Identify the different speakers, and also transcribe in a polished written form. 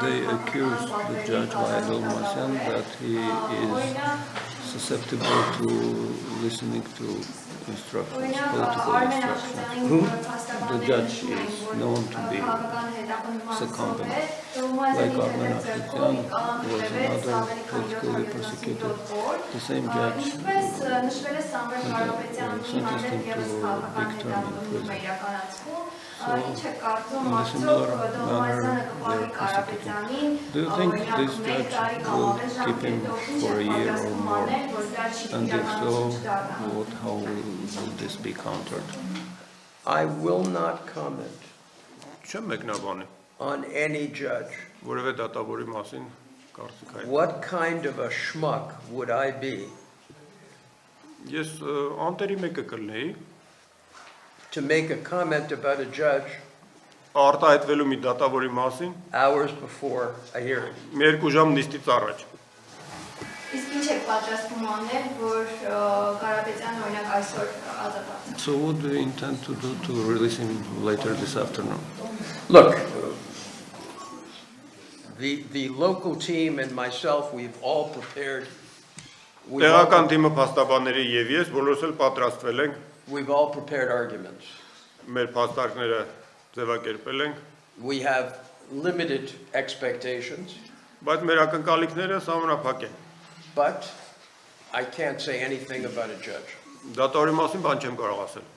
Speaker 1: They accuse the judge Vaidil Masyan that he is susceptible to listening to instructions, political instructions.
Speaker 2: Who?
Speaker 1: The judge is known to be succumbing, like Armen Afshetyan was another politically persecuted. The same judge sentenced him to a big term in prison. So, in a similar manner, they are persecuting. Do you think this judge will keep him for a year or more? And if so, how will this be countered?
Speaker 2: I will not comment
Speaker 3: Չեմ
Speaker 2: on any judge.
Speaker 3: որևէ դատավորի մասին կարծիք հայտ։
Speaker 2: What kind of a schmuck would I be
Speaker 3: Ես անտերի մեկը կլնեի
Speaker 2: to make a comment about a judge
Speaker 3: արտահայտվելու մի դատավորի մասին
Speaker 2: hours before a hearing?
Speaker 3: մի 2 ժամ նիստից առաջ։
Speaker 4: Իսկ ինչ եք պատրաստվում անել, որ Կարապետյանը օրինակ այսօր ազատվի։
Speaker 1: So what do you intend to do to release him later this afternoon?
Speaker 2: Look, the local team and myself, we've all prepared.
Speaker 3: Տեղական թիմը փաստաբանների եւ ես բոլորս էլ պատրաստվել ենք։
Speaker 2: We've all prepared arguments.
Speaker 3: Մեր փաստարկները ձևակերպել ենք։
Speaker 2: We have limited expectations.
Speaker 3: Բայց մեր ակնկալիքները սահմանափակ են։
Speaker 2: But I can't say anything about a judge.
Speaker 3: Դատավորի մասին բան չեմ կարող ասել։